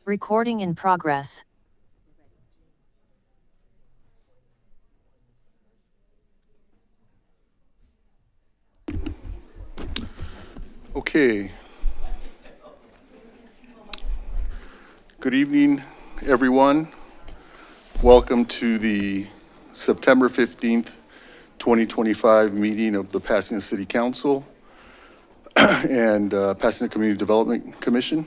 Recording in progress. Okay. Good evening, everyone. Welcome to the September 15th, 2025 meeting of the Pasadena City Council and Pasadena Community Development Commission,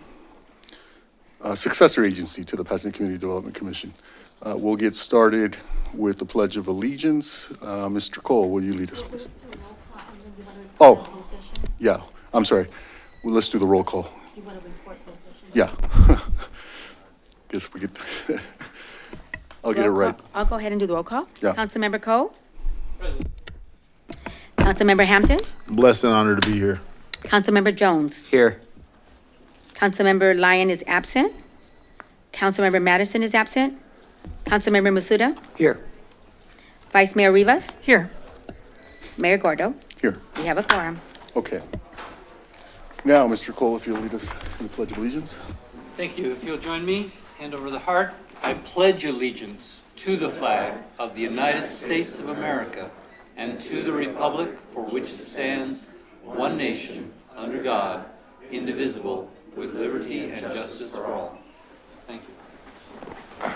successor agency to the Pasadena Community Development Commission. We'll get started with the Pledge of Allegiance. Mr. Cole, will you lead us, please? Oh, yeah, I'm sorry. Well, let's do the roll call. You want to report closed session? Yeah. Guess we could, I'll get it right. I'll go ahead and do the roll call. Yeah. Councilmember Coe? Present. Councilmember Hampton? Blessed and honored to be here. Councilmember Jones? Here. Councilmember Lyon is absent. Councilmember Madison is absent. Councilmember Masuda? Here. Vice Mayor Rivas? Here. Mayor Gordo? Here, We have a quorum. okay. Now, Mr. Cole, if you'll lead us in the Pledge of Allegiance. Thank you. If you'll join me, hand over the heart. I pledge allegiance to the flag of the United States of America and to the republic for which it stands, one nation, under God, indivisible, with liberty and justice for all. Thank you.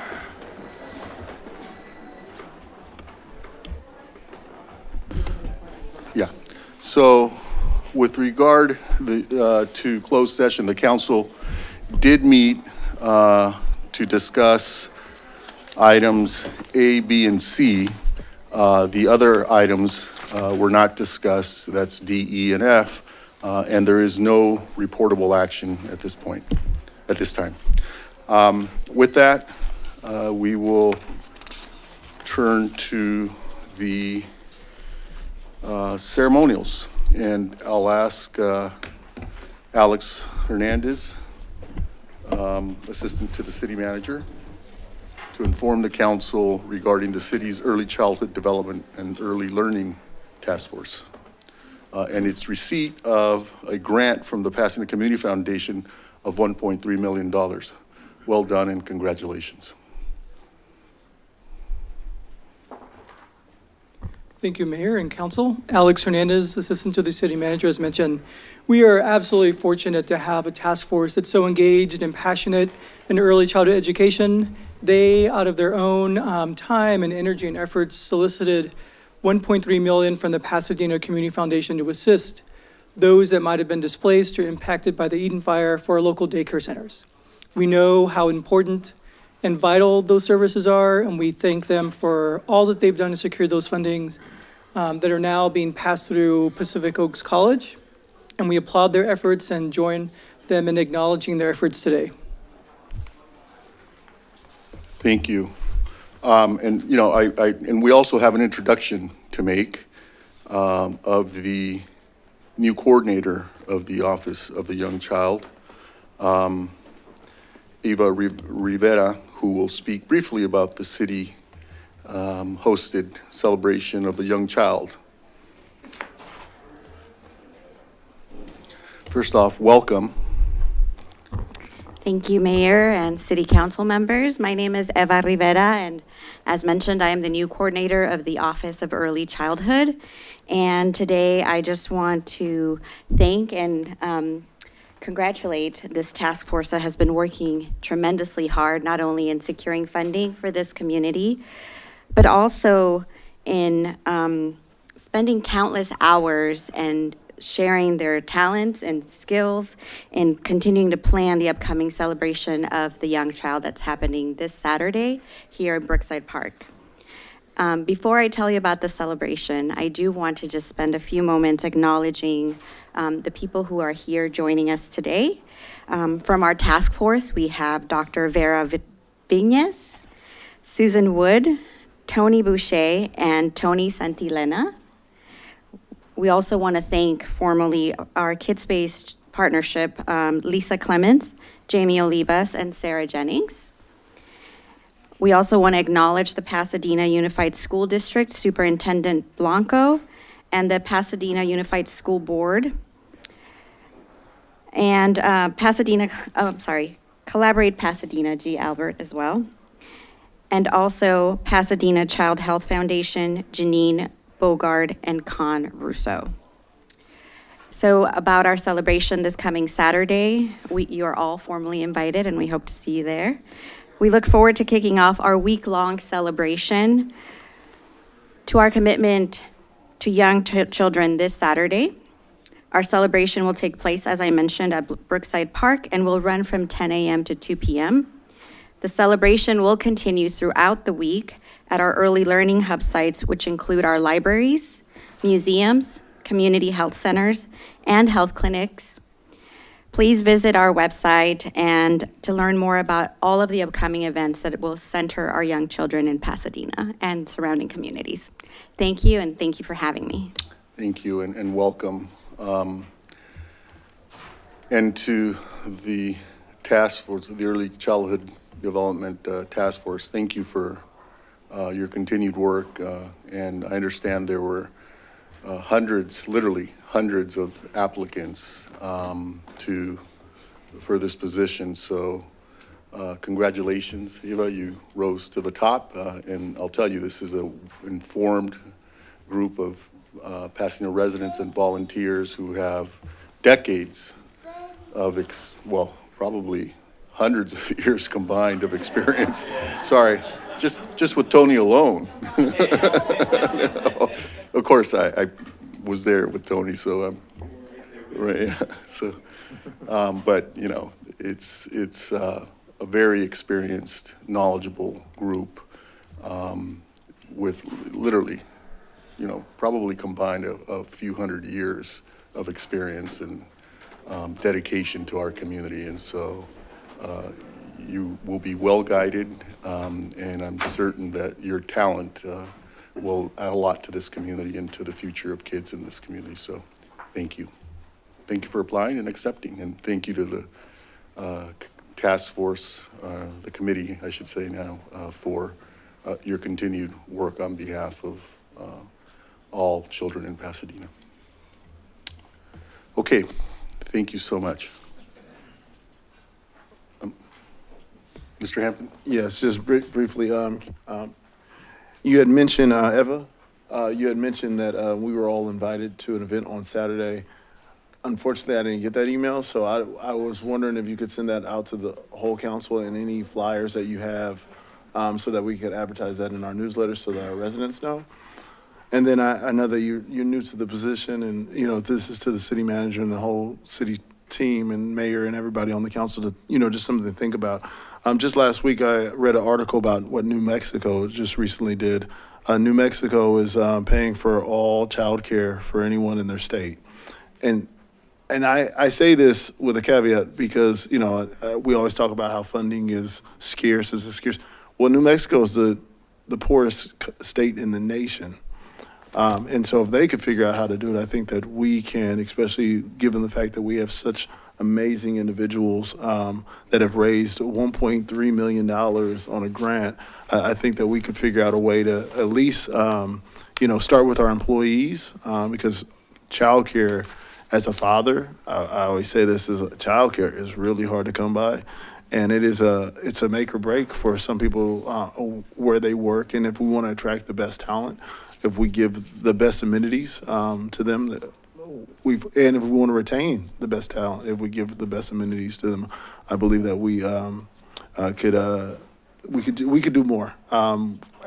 Yeah, so with regard to closed session, the council did meet to discuss items A, B, and C. The other items were not discussed, that's D, E, and F, and there is no reportable action at this point, at this time. With that, we will turn to the ceremonials, and I'll ask Alex Hernandez, Assistant to the City Manager, to inform the council regarding the city's Early Childhood Development and Early Learning Task Force and its receipt of a grant from the Pasadena Community Foundation of $1.3 million. Well done and congratulations. Thank you, Mayor and Council. Alex Hernandez, Assistant to the City Manager, as mentioned. We are absolutely fortunate to have a task force that's so engaged and passionate in early childhood education. They, out of their own time and energy and efforts, solicited $1.3 million from the Pasadena Community Foundation to assist those that might have been displaced or impacted by the Eden Fire for our local daycare centers. We know how important and vital those services are, and we thank them for all that they've done to secure those fundings that are now being passed through Pacific Oaks College. And we applaud their efforts and join them in acknowledging their efforts today. Thank you. And you know, and we also have an introduction to make of the new coordinator of the Office of the Young Child, Eva Rivera, who will speak briefly about the city hosted celebration of the young child. First off, welcome. Thank you, Mayor and City Council members. My name is Eva Rivera, and as mentioned, I am the new coordinator of the Office of Early Childhood. And today, I just want to thank and congratulate this task force that has been working tremendously hard, not only in securing funding for this community, but also in spending countless hours and sharing their talents and skills and continuing to plan the upcoming celebration of the young child that's happening this Saturday here in Brookside Park. Before I tell you about the celebration, I do want to just spend a few moments acknowledging the people who are here joining us today. From our task force, we have Dr. Vera Viñez, Susan Wood, Tony Boucher, and Tony Santilena. We also want to thank formally our Kidspace partnership, Lisa Clements, Jamie Olivas, and Sarah Jennings. We also want to acknowledge the Pasadena Unified School District Superintendent Blanco and the Pasadena Unified School Board. And Pasadena, oh, I'm sorry, Collaborate Pasadena, G. Albert as well. And also Pasadena Child Health Foundation, Janine Bogard and Con Russo. So about our celebration this coming Saturday, you are all formally invited and we hope to see you there. We look forward to kicking off our week-long celebration to our commitment to young children this Saturday. Our celebration will take place, as I mentioned, at Brookside Park and will run from 10 a.m. to 2 p.m. The celebration will continue throughout the week at our early learning hub sites, which include our libraries, museums, community health centers, and health clinics. Please visit our website and to learn more about all of the upcoming events that will center our young children in Pasadena and surrounding communities. Thank you, and thank you for having me. Thank you and welcome. And to the task force, the Early Childhood Development Task Force, thank you for your continued work. And I understand there were hundreds, literally hundreds of applicants for this position. So congratulations, Eva, you rose to the top. And I'll tell you, this is an informed group of Pasadena residents and volunteers who have decades of, probably hundreds of years combined of experience. Sorry, just with Tony alone. No. Of course, I was there with Tony, so I'm right. Yeah. So, but you know, it's a very experienced, knowledgeable group with literally, you know, probably combined a few hundred years of experience and dedication to our community. And so you will be well guided, and I'm certain that your talent will add a lot to this community and to the future of kids in this community. So thank you. Thank you for applying and accepting, and thank you to the task force, the committee, I should say now, for your continued work on behalf of all children in Pasadena. Okay, thank you so much. Mr. Hampton? Yes, just briefly, you had mentioned, Eva, you had mentioned that we were all invited to an event on Saturday. Unfortunately, I didn't get that email, so I was wondering if you could send that out to the whole council and any flyers that you have, so that we could advertise that in our newsletter so that our residents know. And then I know that you're new to the position, and, you know, this is to the city manager and the whole city team and mayor and everybody on the council to, you know, just something to think about. Just last week, I read an article about what New Mexico just recently did. New Mexico is paying for all childcare for anyone in their state. And I say this with a caveat because, you know, we always talk about how funding is scarce. Well, New Mexico is the poorest state in the nation. And so if they could figure out how to do it, I think that we can, especially given the fact that we have such amazing individuals that have raised $1.3 million on a grant. I think that we could figure out a way to at least, you know, start with our employees because childcare, as a father, I always say this, is childcare is really hard to come by. And it's a make or break for some people where they work. And if we want to attract the best talent, if we give the best amenities to them, and if we want to retain the best talent, if we give the best amenities to them, I believe that we could do more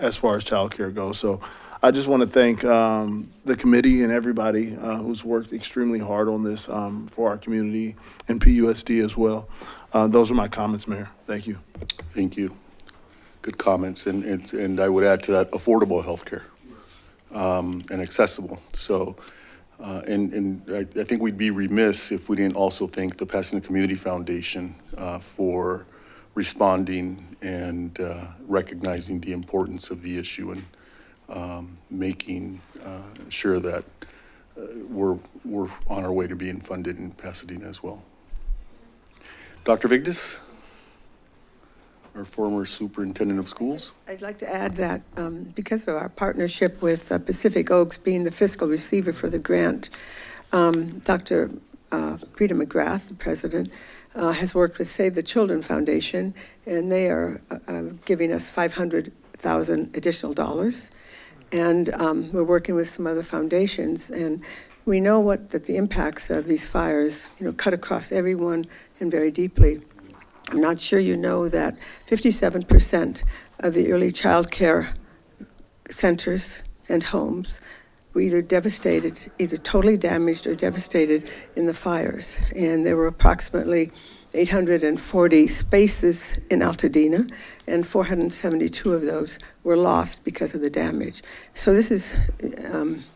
as far as childcare goes. So I just want to thank the committee and everybody who's worked extremely hard on this for our community and PUSD as well. Those are my comments, Mayor. Thank you. Thank you. Good comments, and I would add to that affordable healthcare and accessible. So, and I think we'd be remiss if we didn't also thank the Pasadena Community Foundation for responding and recognizing the importance of the issue and making sure that we're on our way to being funded in Pasadena as well. Dr. Vigdis, our former superintendent of schools. I'd like to add that because of our partnership with Pacific Oaks being the fiscal receiver for the grant, Dr. Rita McGrath, the president, has worked with Save the Children Foundation, and they are giving us $500,000 additional dollars. And we're working with some other foundations, and we know that the impacts of these fires, cut across everyone and very deeply. I'm not sure you know that 57% of the early child care centers and homes were either devastated, either totally damaged or devastated in the fires. And there were approximately 840 spaces in Altadena, and 472 of those were lost because of the damage. So this is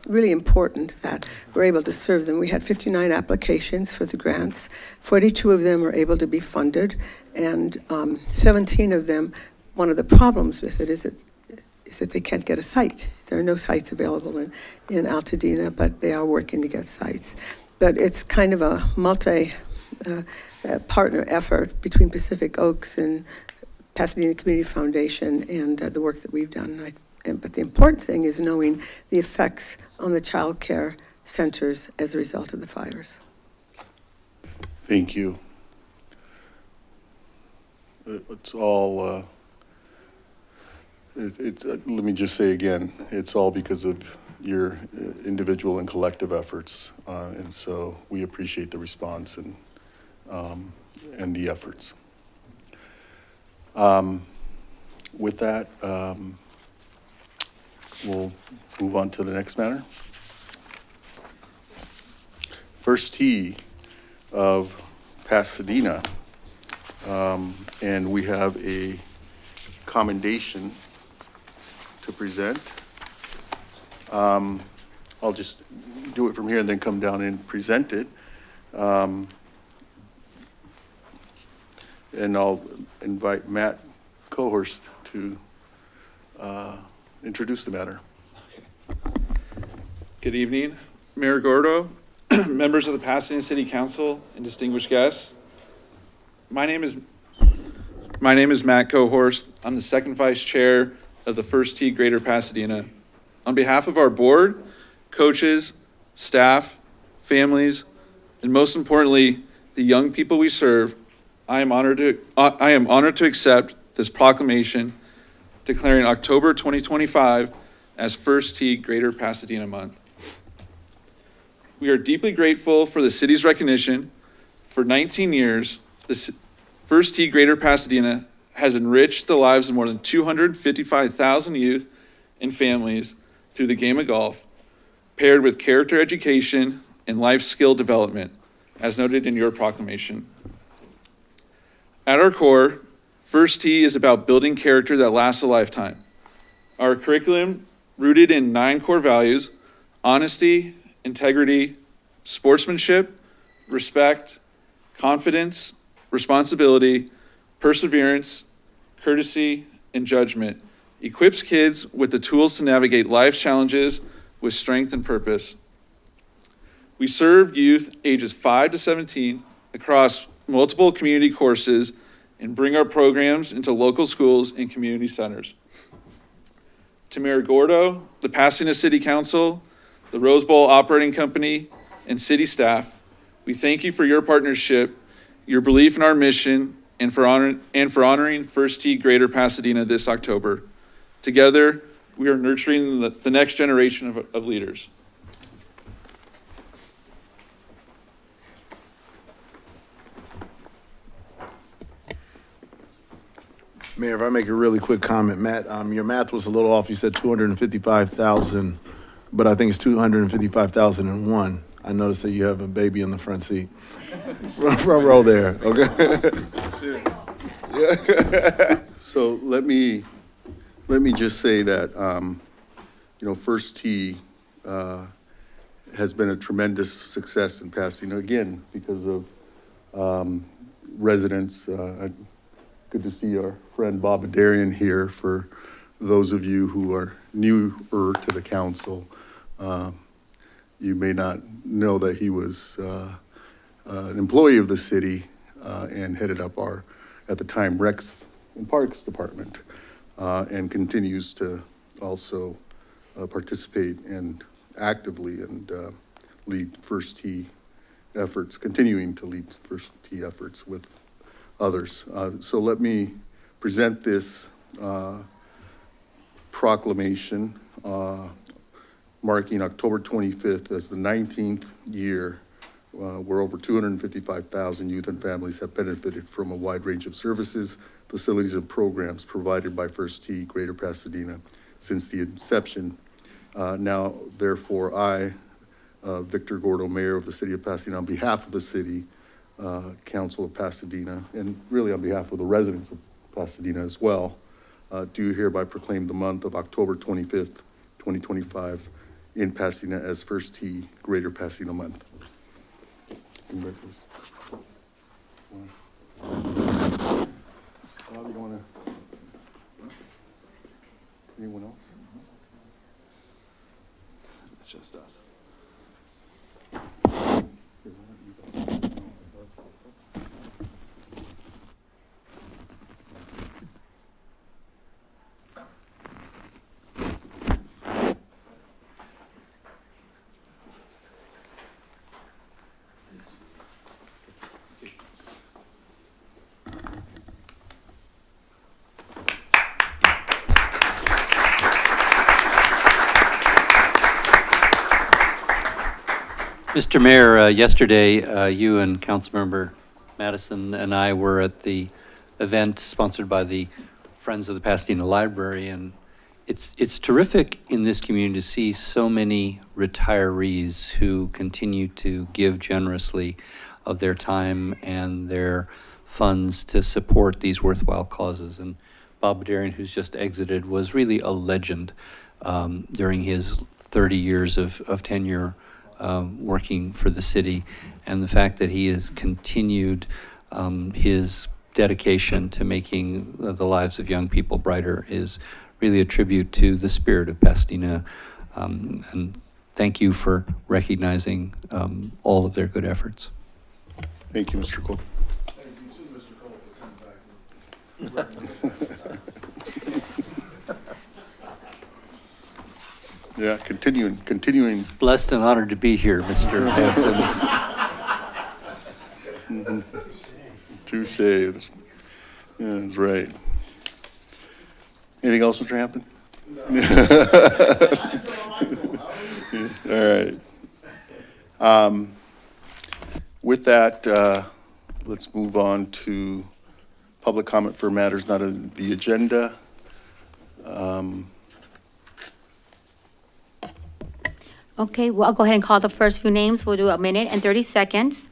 really important that we're able to serve them. We had 59 applications for the grants. 42 of them were able to be funded, and 17 of them, one of the problems with it is that they can't get a site. There are no sites available in Altadena, but they are working to get sites. But it's kind of a partner effort between Pacific Oaks and Pasadena Community Foundation and the work that we've done. But the important thing is knowing the effects on the child care centers as a result of the fires. Thank you. It's all, let me just say again, it's all because of your individual and collective efforts. And so we appreciate the response and the efforts. With that, we'll move on to the next matter. First tee of Pasadena, and we have a commendation to present. I'll just do it from here and then come down and present it. And I'll invite Matt Cohorst to introduce the matter. Good evening, Mayor Gordo, members of the Pasadena City Council, and distinguished guests. My name is Matt Cohorst. I'm the second vice chair of the First Tee Greater Pasadena. On behalf of our board, coaches, staff, families, and most importantly, the young people we serve, I am honored to accept this proclamation declaring October 2025 as First Tee Greater Pasadena Month. We are deeply grateful for the city's recognition. For 19 years, the First Tee Greater Pasadena has enriched the lives of more than 255,000 youth and families through the game of golf, paired with character education and life skill development, as noted in your proclamation. At our core, First Tee is about building character that lasts a lifetime. Our curriculum, rooted in 9 core values: honesty, integrity, sportsmanship, respect, confidence, responsibility, perseverance, courtesy, and judgment, equips kids with the tools to navigate life's challenges with strength and purpose. We serve youth ages 5 to 17 across multiple community courses and bring our programs into local schools and community centers. To Mayor Gordo, the Pasadena City Council, the Rose Bowl Operating Company, and city staff, we thank you for your partnership, your belief in our mission, and for honoring First Tee Greater Pasadena this October. Together, we are nurturing the next generation of leaders. Mayor, if I make a really quick comment, Matt, your math was a little off. You said 255,000, but I think it's 255,001. I noticed that you have a baby in the front seat. Front row there, okay? So let me just say that, First Tee has been a tremendous success in Pasadena, again, because of residents. Good to see our friend Bob Adarian here. For those of you who are newer to the council, you may not know that he was an employee of the city and headed up our, at the time, Recs and Parks Department, and continues to also participate and actively and lead First Tee efforts, continuing to lead First T efforts with others. So let me present this proclamation marking October 25th as the 19th year where over 255,000 youth and families have benefited from a wide range of services, facilities, and programs provided by First T Greater Pasadena since the inception. Now, therefore, I, Victor Gordo, Mayor of the City of Pasadena, on behalf of the City Council of Pasadena, and really on behalf of the residents of Pasadena as well, do hereby proclaim the month of October 25th, 2025 in Pasadena as First T Greater Pasadena Month. Anyone else? It's just us. Mr. Mayor, yesterday, you and Councilmember Madison and I were at the event sponsored by the Friends of the Pasadena Library, and it's terrific in this community to see so many retirees who continue to give generously of their time and their funds to support these worthwhile causes. And Bob Darian, who's just exited, was really a legend during his 30 years of tenure working for the city, and the fact that he has continued his dedication to making the lives of young people brighter is really a tribute to the spirit of Pasadena. And thank you for recognizing all of their good efforts. Thank you, Mr. Cole. Thank you too, Mr. Cole, for coming back. Yeah, continuing. Blessed and honored to be here, Mr. Hampton. Touche. Yeah, that's right. Anything else, Mr. Hampton? All right. With that, let's move on to public comment for matters not on the agenda. Okay, well, I'll go ahead and call the first few names. We'll do a minute and 30 seconds.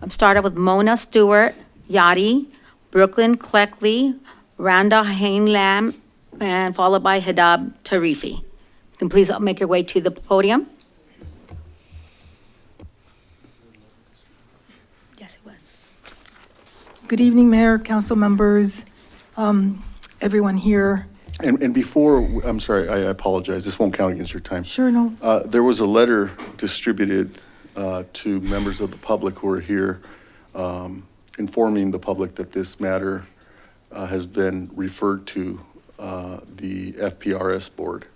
Start out with Mona Stewart Yachty, Brooklyn Cleckley, Randa Hain-Lam, and followed by Hadab Tarifi. You can please make your way to the podium. Yes, it was. Good evening, Mayor, council members, everyone here. And before, I'm sorry, I apologize, this won't count against your time. Sure, no. There was a letter distributed to members of the public who are here, informing the public that this matter has been referred to the FPRS board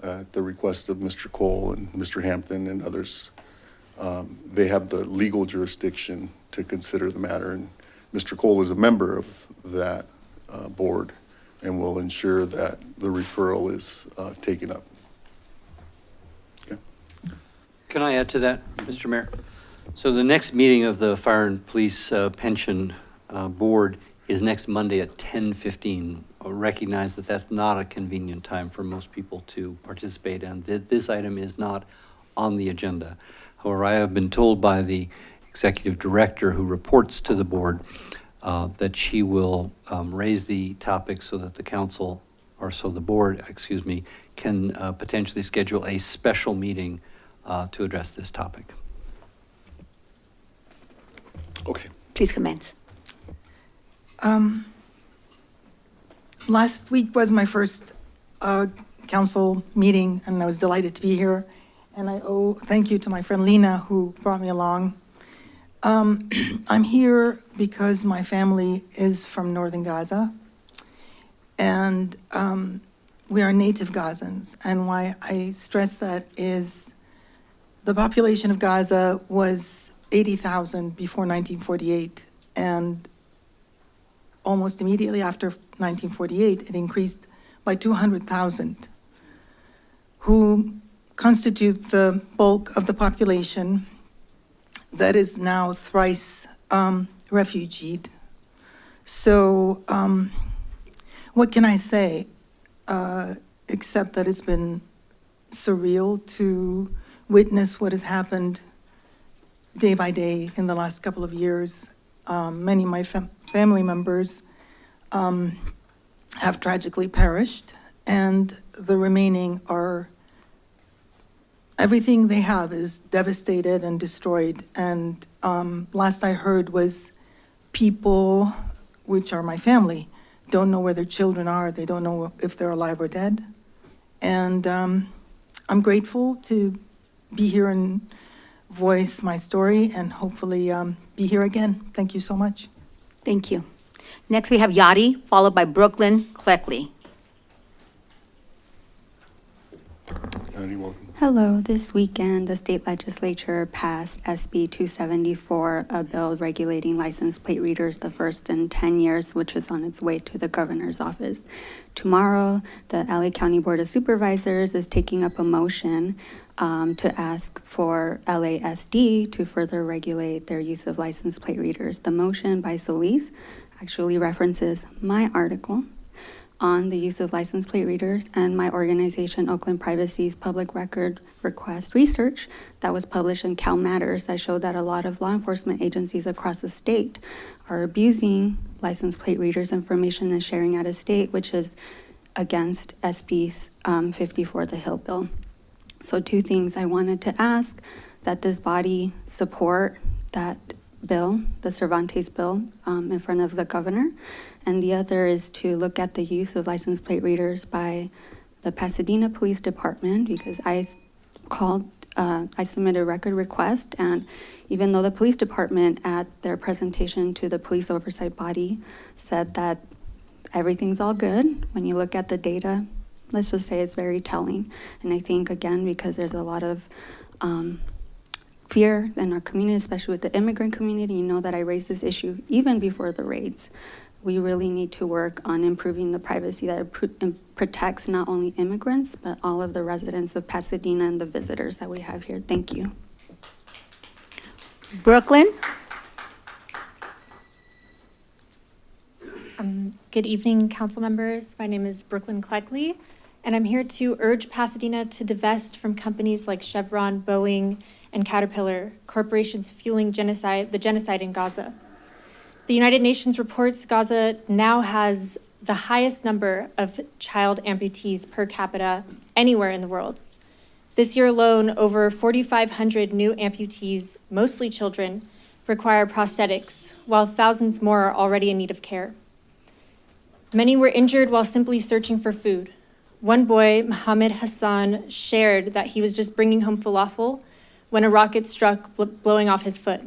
at the request of Mr. Cole and Mr. Hampton and others. They have the legal jurisdiction to consider the matter, and Mr. Cole is a member of that board and will ensure that the referral is taken up. Okay. Can I add to that, Mr. Mayor? So the next meeting of the Fire and Police Pension Board is next Monday at 10:15. I recognize that that's not a convenient time for most people to participate, and this item is not on the agenda. However, I have been told by the executive director who reports to the board that she will raise the topic so that the council, or so the board, excuse me, can potentially schedule a special meeting to address this topic. Okay. Please commence. Last week was my first council meeting, and I was delighted to be here. And I owe thank you to my friend Lena, who brought me along. I'm here because my family is from northern Gaza, and we are native Gazans. And why I stress that is the population of Gaza was 80,000 before 1948, and almost immediately after 1948, it increased by 200,000, who constitute the bulk of the population that is now thrice refugeed. So what can I say, except that it's been surreal to witness what has happened day by day in the last couple of years. Many of my family members have tragically perished, and the remaining are, everything they have is devastated and destroyed. And last I heard was people, which are my family, don't know where their children are. They don't know if they're alive or dead. And I'm grateful to be here and voice my story, and hopefully be here again. Thank you so much. Thank you. Next, we have Yadi, followed by Brooklyn Cleckley. You're welcome. Hello. This weekend, the state legislature passed SB 274, a bill regulating license plate readers, the first in 10 years, which is on its way to the governor's office. Tomorrow, the LA County Board of Supervisors is taking up a motion to ask for LASD to further regulate their use of license plate readers. The motion by Solis actually references my article on the use of license plate readers and my organization, Oakland Privacy's public record request research that was published in Cal Matters that showed that a lot of law enforcement agencies across the state are abusing license plate readers' information and sharing out of state, which is against SB 54, the Hill Bill. So two things I wanted to ask, that this body support that bill, the Cervantes bill, in front of the governor. And the other is to look at the use of license plate readers by the Pasadena Police Department, because I submitted a record request, and even though the police department at their presentation to the police oversight body said that everything's all good, when you look at the data, let's just say it's very telling. And I think, again, because there's a lot of fear in our community, especially with the immigrant community, you know that I raised this issue even before the raids. We really need to work on improving the privacy that protects not only immigrants, but all of the residents of Pasadena and the visitors that we have here. Thank you. Brooklyn? Good evening, council members. My name is Brooklyn Cleckley, and I'm here to urge Pasadena to divest from companies like Chevron, Boeing, and Caterpillar, corporations fueling the genocide in Gaza. The United Nations reports Gaza now has the highest number of child amputees per capita anywhere in the world. This year alone, over 4,500 new amputees, mostly children, require prosthetics, while thousands more are already in need of care. Many were injured while simply searching for food. One boy, Mohammed Hassan, shared that he was just bringing home falafel when a rocket struck, blowing off his foot.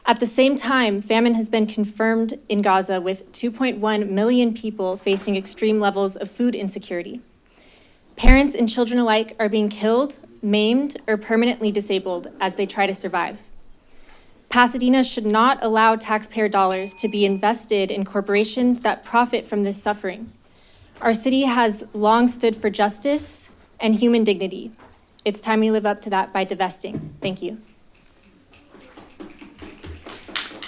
At the same time, famine has been confirmed in Gaza, with 2.1 million people facing extreme levels of food insecurity. Parents and children alike are being killed, maimed, or permanently disabled as they try to survive. Pasadena should not allow taxpayer dollars to be invested in corporations that profit from this suffering. Our city has long stood for justice and human dignity. It's time we live up to that by divesting. Thank you.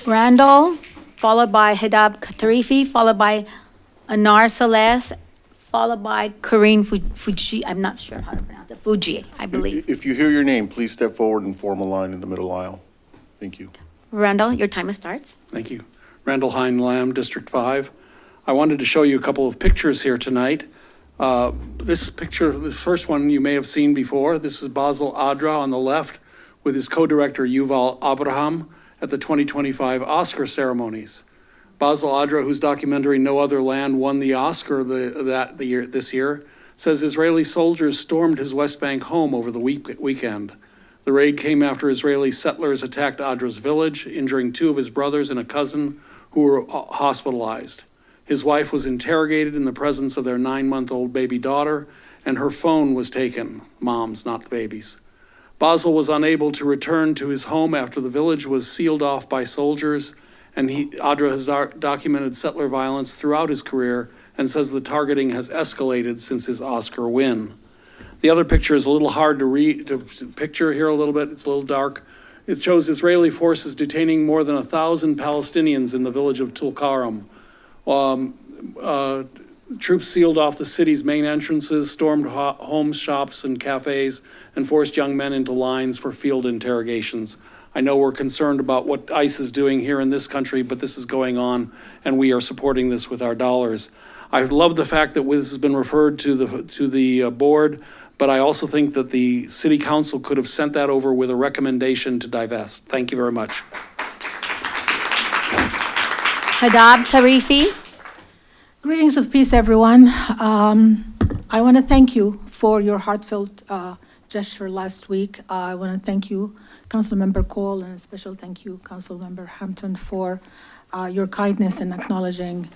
Randall, followed by Hidab Tarifi, followed by Anar Celeste, followed by Karine Fuji. I'm not sure how to pronounce it. Fuji, I believe. If you hear your name, please step forward and form a line in the middle aisle. Thank you. Randall, your time starts. Thank you. Randall Hine Lamb, District 5. I wanted to show you a couple of pictures here tonight. This picture, the first one you may have seen before. This is Basil Adra on the left with his co-director Yuval Abraham at the 2025 Oscar ceremonies. Basil Adra, whose documentary No Other Land won the Oscar this year, says Israeli soldiers stormed his West Bank home over the weekend. The raid came after Israeli settlers attacked Adra's village, injuring 2 of his brothers and a cousin who were hospitalized. His wife was interrogated in the presence of their 9-month-old baby daughter, and her phone was taken. Mom's, not the baby's. Basel was unable to return to his home after the village was sealed off by soldiers, and Adra has documented settler violence throughout his career and says the targeting has escalated since his Oscar win. The other picture is a little hard to read, to picture here a little bit. It's a little dark. It shows Israeli forces detaining more than 1,000 Palestinians in the village of Tulkarm. Troops sealed off the city's main entrances, stormed homes, shops, and cafes, and forced young men into lines for field interrogations. I know we're concerned about what ICE is doing here in this country, but this is going on, and we are supporting this with our dollars. I love the fact that this has been referred to the board, but I also think that the city council could have sent that over with a recommendation to divest. Thank you very much. Hadab Tarifi. Greetings of peace, everyone. I want to thank you for your heartfelt gesture last week. I want to thank you, Councilmember Cole, and a special thank you, Councilmember Hampton, for your kindness in acknowledging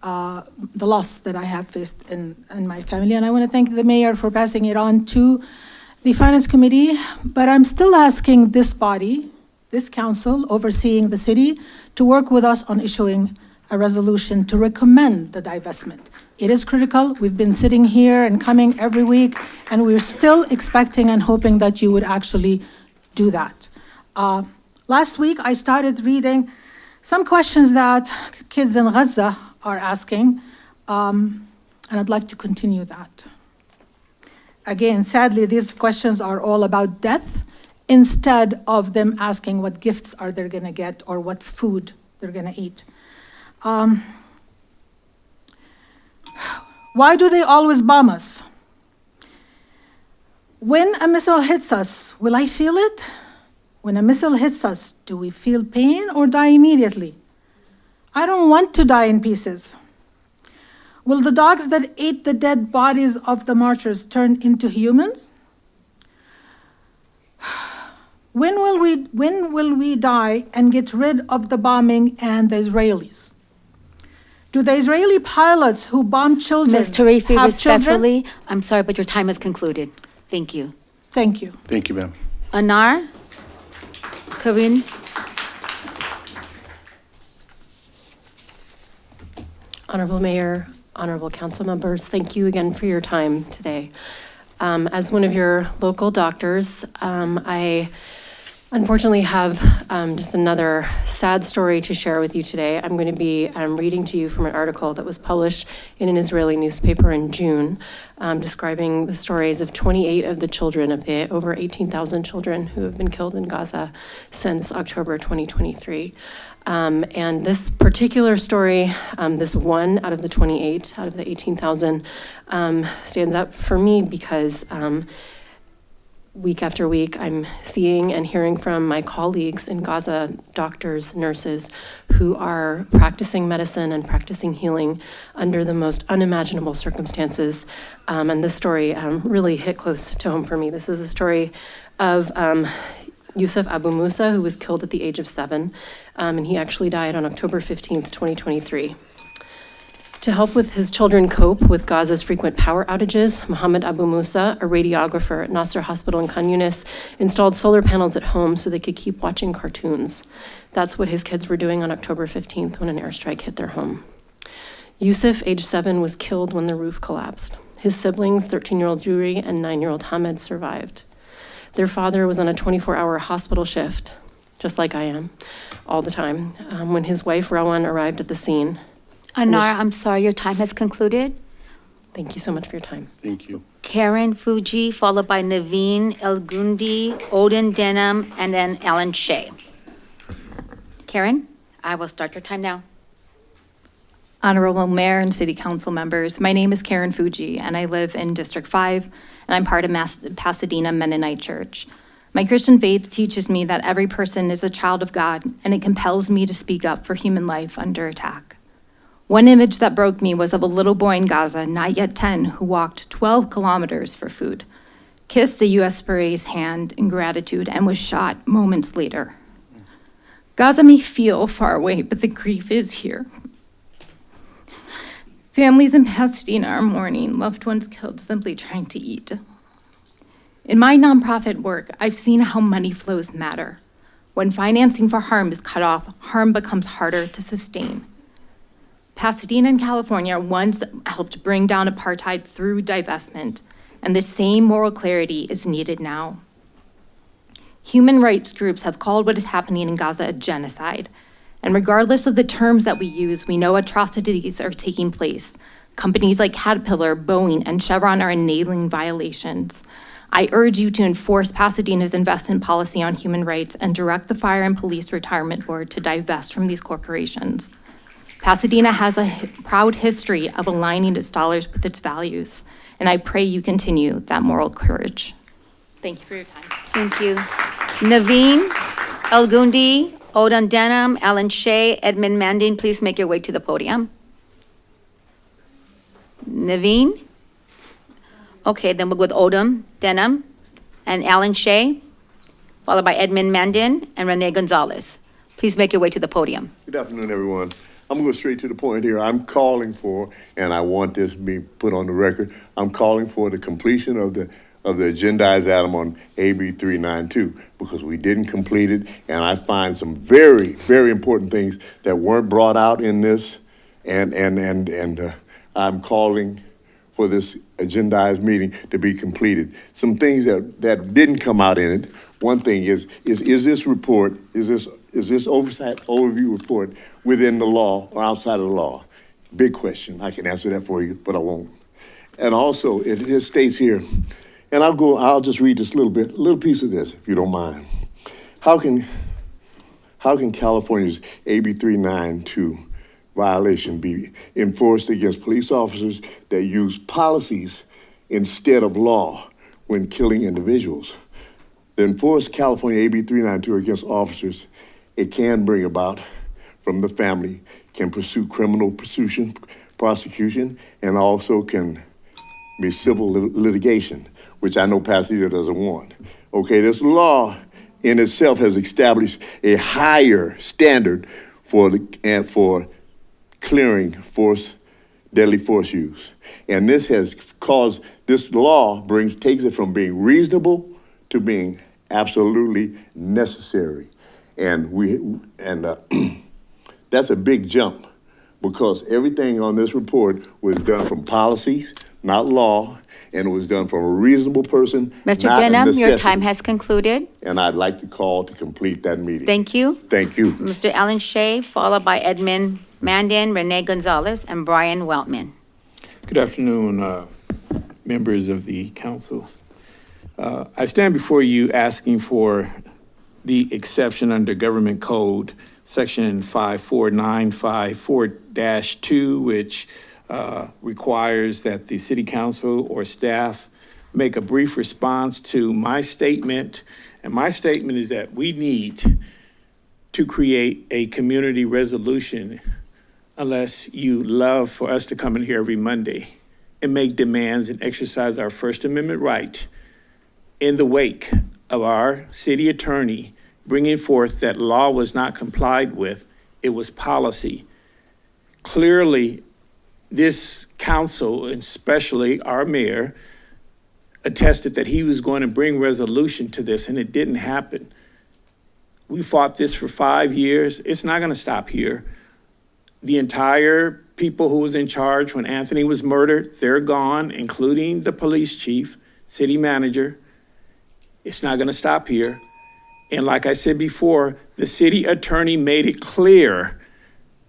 the loss that I have faced in my family. And I want to thank the mayor for passing it on to the Finance Committee. But I'm still asking this body, this council overseeing the city, to work with us on issuing a resolution to recommend the divestment. It is critical. We've been sitting here and coming every week, and we're still expecting and hoping that you would actually do that. Last week, I started reading some questions that kids in Gaza are asking, and I'd like to continue that. Again, sadly, these questions are all about death instead of them asking what gifts are they gonna get or what food they're gonna eat. Why do they always bomb us? When a missile hits us, will I feel it? When a missile hits us, do we feel pain or die immediately? I don't want to die in pieces. Will the dogs that ate the dead bodies of the marchers turn into humans? When will we die and get rid of the bombing and the Israelis? Do the Israeli pilots who bomb children Ms. Tarifi, have respectfully, children? I'm sorry, but your time has concluded. Thank you. Thank you. Thank you, ma'am. Anar, Corinne. Honorable Mayor, honorable council members, thank you again for your time today. As one of your local doctors, I unfortunately have just another sad story to share with you today. I'm going to be reading to you from an article that was published in an Israeli newspaper in June, describing the stories of 28 of the children, of the over 18,000 children who have been killed in Gaza since October 2023. And this particular story, this one out of the 28, out of the 18,000, stands up for me because week after week, I'm seeing and hearing from my colleagues in Gaza, doctors, nurses, who are practicing medicine and practicing healing under the most unimaginable circumstances. And this story really hit close to home for me. This is a story of Yusuf Abu Musa, who was killed at the age of 7, and he actually died on October 15th, 2023. To help with his children cope with Gaza's frequent power outages, Mohammed Abu Musa, a radiographer at Nasser Hospital in Khan Yunis, installed solar panels at home so they could keep watching cartoons. That's what his kids were doing on October 15th when an airstrike hit their home. Yusuf, age 7, was killed when the roof collapsed. His siblings, 13-year-old Juri and 9-year-old Hamed, survived. Their father was on a 24-hour hospital shift, just like I am, all the time, when his wife, Rawan, arrived at the scene. Anar, I'm sorry, your time has concluded. Thank you so much for your time. Thank you. Karen Fuji, followed by Naveen Elgundi, Odin Denham, and then Ellen Shea. Karen, I will start your time now. Honorable Mayor and City Council members, my name is Karen Fuji, and I live in District 5, and I'm part of Pasadena Mennonite Church. My Christian faith teaches me that every person is a child of God, and it compels me to speak up for human life under attack. One image that broke me was of a little boy in Gaza, not yet 10, who walked 12 kilometers for food, kissed a U.S. Marines hand in gratitude, and was shot moments later. Gaza may feel far away, but the grief is here. Families in Pasadena are mourning loved ones killed simply trying to eat. In my nonprofit work, I've seen how money flows matter. When financing for harm is cut off, harm becomes harder to sustain. Pasadena and California once helped bring down apartheid through divestment, and the same moral clarity is needed now. Human rights groups have called what is happening in Gaza a genocide, and regardless of the terms that we use, we know atrocities are taking place. Companies like Caterpillar, Boeing, and Chevron are enabling violations. I urge you to enforce Pasadena's investment policy on human rights and direct the Fire and Police Retirement Board to divest from these corporations. Pasadena has a proud history of aligning its dollars with its values, and I pray you continue that moral courage. Thank you for your time. Thank you. Naveen, Elgundi, Odon Denham, Alan Shea, Edmund Mandin, please make your way to the podium. Naveen? Okay, then we'll go with Odom Denham and Alan Shea, followed by Edmund Mandin and Renee Gonzalez. Please make your way to the podium. Good afternoon, everyone. I'm going to go straight to the point here. I'm calling for, and I want this to be put on the record, I'm calling for the completion of the agendized item on AB 392 because we didn't complete it, and I find some very, very important things that weren't brought out in this, and I'm calling for this agendized meeting to be completed. Some things that didn't come out in it. One thing is this report, is this oversight overview report within the law or outside of the law? Big question. I can answer that for you, but I won't. And also, it states here, and I'll just read this little piece of this, if you don't mind. How can California's AB 392 violation be enforced against police officers that use policies instead of law when killing individuals? The enforced California AB 392 against officers, it can bring about from the family, can pursue criminal prosecution, and also can be civil litigation, which I know Pasadena doesn't want. Okay, this law in itself has established a higher standard for clearing deadly force use. And this has caused, this law takes it from being reasonable to being absolutely necessary. And that's a big jump because everything on this report was done from policies, not law, and it was done from a reasonable person, Mr. not a Denham, your necessity. time has concluded. And I'd like to call to complete that meeting. Thank you. Thank you. Mr. Alan Shea, followed by Edmund Mandin, Renee Gonzalez, and Brian Weltman. Good afternoon, members of the council. I stand before you asking for the exception under Government Code, Section 54954-2, which requires that the city council or staff make a brief response to my statement. And my statement is that we need to create a community resolution unless you love for us to come in here every Monday and make demands and exercise our First Amendment right in the wake of our city attorney bringing forth that law was not complied with, it was policy. Clearly, this council, and especially our mayor, attested that he was going to bring resolution to this, and it didn't happen. We fought this for 5 years. It's not going to stop here. The entire people who was in charge when Anthony was murdered, they're gone, including the police chief, city manager. It's not going to stop here. And like I said before, the city attorney made it clear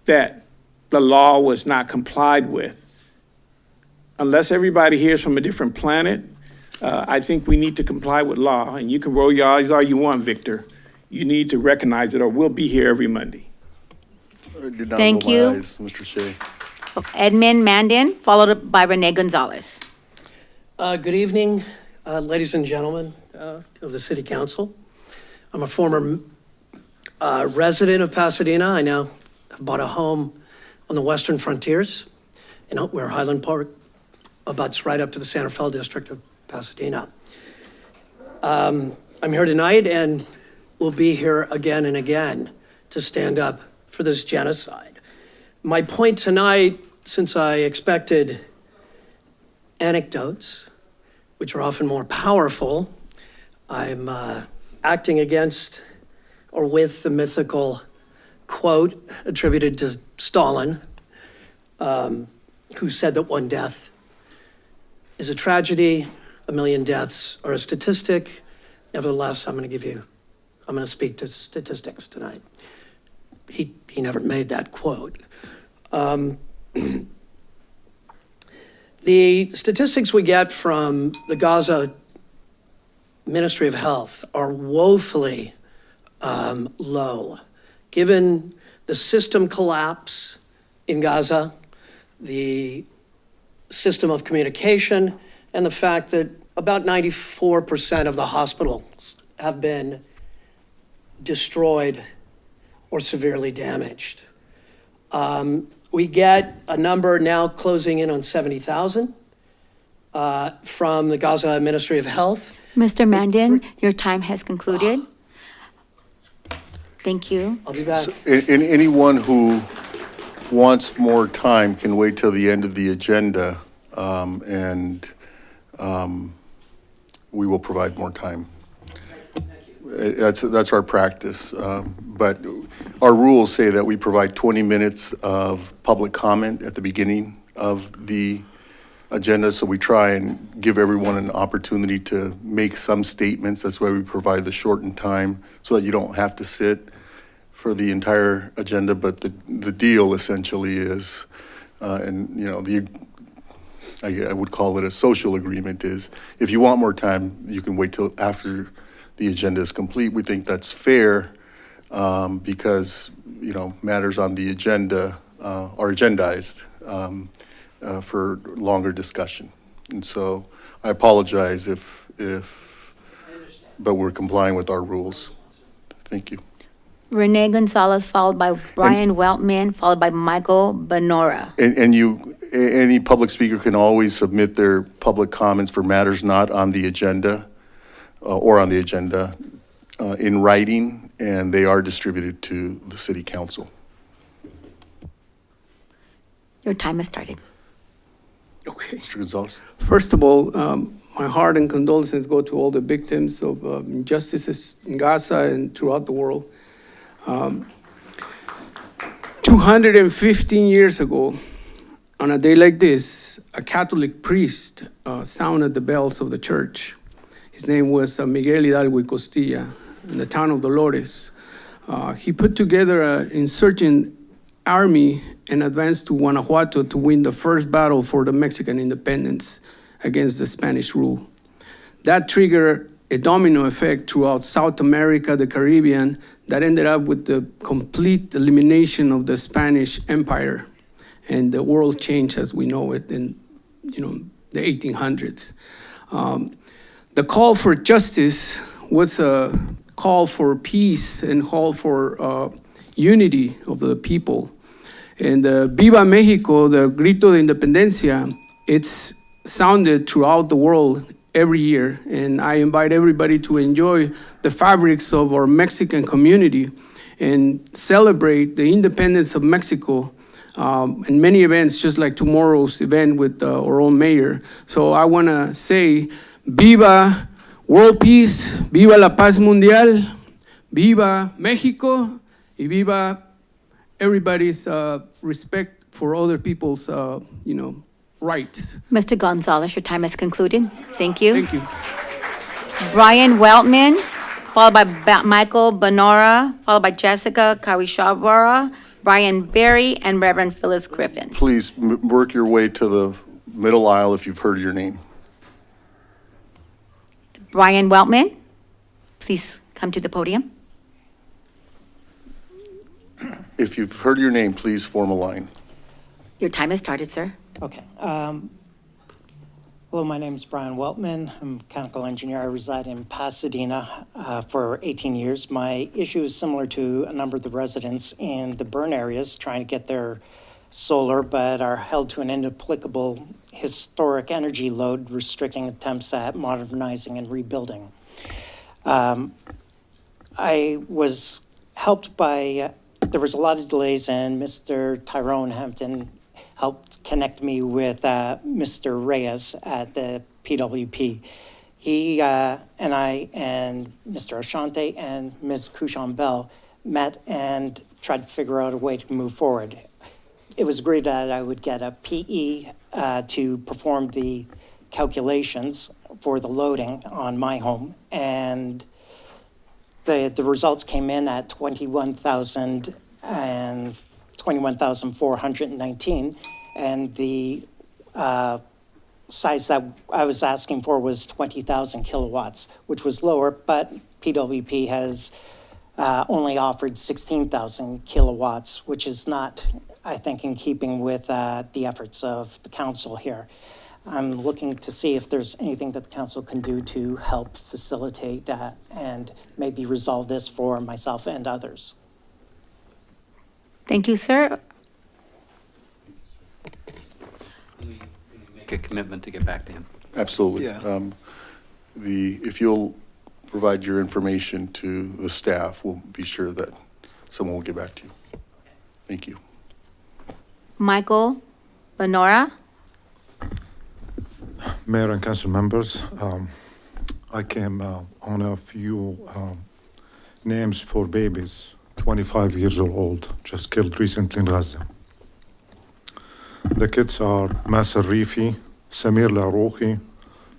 that the law was not complied with. Unless everybody here is from a different planet, I think we need to comply with law. And you can roll your eyes all you want, Victor. You need to recognize it, or we'll be here every Monday. Thank you. Mr. Shea. Edmund Mandin, followed by Renee Gonzalez. Good evening, ladies and gentlemen of the City Council. I'm a former resident of Pasadena. I now have bought a home on the western frontiers where Highland Park abuts right up to the Santa Fe district of Pasadena. I'm here tonight and will be here again and again to stand up for this genocide. My point tonight, since I expected anecdotes, which are often more powerful I'm acting against or with the mythical quote attributed to Stalin, who said that one death is a tragedy, a million deaths are a statistic. Nevertheless, I'm going to speak to statistics tonight. He never made that quote. The statistics we get from the Gaza Ministry of Health are woefully low. Given the system collapse in Gaza, the system of communication, and the fact that about 94% of the hospitals have been destroyed or severely damaged. We get a number now closing in on 70,000 from the Gaza Ministry of Health. Mr. Mandan, your time has concluded. Thank you. I'll be back. And anyone who wants more time can wait till the end of the agenda, and we will provide more time. That's our practice. But our rules say that we provide 20 minutes of public comment at the beginning of the agenda, so we try and give everyone an opportunity to make some statements. That's why we provide the shortened time, so that you don't have to sit for the entire agenda. But the deal essentially is, and you know, I would call it a social agreement, is if you want more time, you can wait till after the agenda is complete. We think that's fair, because, you know, matters on the agenda are agendized for longer discussion. And so I apologize but we're complying with our rules. Thank you. Renee Gonzalez, followed by Brian Weltman, followed by Michael Benora. And any public speaker can always submit their public comments for matters not on the agenda or on the agenda in writing, and they are distributed to the city council. Your time has started. Okay. Mr. Gonzalez. First of all, my heart and condolences go to all the victims of injustices in Gaza and throughout the world. 215 years ago, on a day like this, a Catholic priest sounded the bells of the church. His name was Miguel Hidalgo y Costilla, in the town of Dolores. He put together an insurgent army and advanced to Guanajuato to win the first battle for the Mexican independence against the Spanish rule. That triggered a domino effect throughout South America, the Caribbean, that ended up with the complete elimination of the Spanish Empire, and the world changed as we know it in, the 1800s. The call for justice was a call for peace and call for unity of the people. And Viva Mexico, the Grito de Independencia, it's sounded throughout the world every year. And I invite everybody to enjoy the fabrics of our Mexican community and celebrate the independence of Mexico in many events, just like tomorrow's event with our own mayor. So I want to say, Viva World Peace, Viva la Paz Mundial, Viva Mexico, y Viva everybody's respect for other people's, rights. Mr. Gonzalez, your time has concluded. Thank you. Thank you. Brian Weltman, followed by Michael Benora, followed by Jessica Kawishawara, Brian Berry, and Reverend Phyllis Griffin. Please work your way to the middle aisle if you've heard your name. Brian Weltman, please come to the podium. If you've heard your name, please form a line. Your time has started, sir. Okay. Hello, my name is Brian Weltman. I'm a mechanical engineer. I reside in Pasadena for 18 years. My issue is similar to a number of the residents in the burn areas trying to get their solar, but are held to an inapplicable historic energy load, restricting attempts at modernizing and rebuilding. I was helped by, there was a lot of delays, and Mr. Tyrone Hampton helped connect me with Mr. Reyes at the PWP. He and I and Mr. Ashante and Ms. Kushan Bell met and tried to figure out a way to move forward. It was agreed that I would get a PE to perform the calculations for the loading on my home, and the results came in at 21,419, and the size that I was asking for was 20,000 kilowatts, which was lower, but PWP has only offered 16,000 kilowatts, which is not, I think, in keeping with the efforts of the council here. I'm looking to see if there's anything that the council can do to help facilitate and maybe resolve this for myself and others. Thank you, sir. Make a commitment to get back to him. Absolutely. Yeah. If you'll provide your information to the staff, we'll be sure that someone will get back to you. Thank you. Michael Benora. Mayor and council members, I came on a few names for babies, 25 years old, just killed recently in Gaza. The kids are Maser Rifi, Samir Larouki,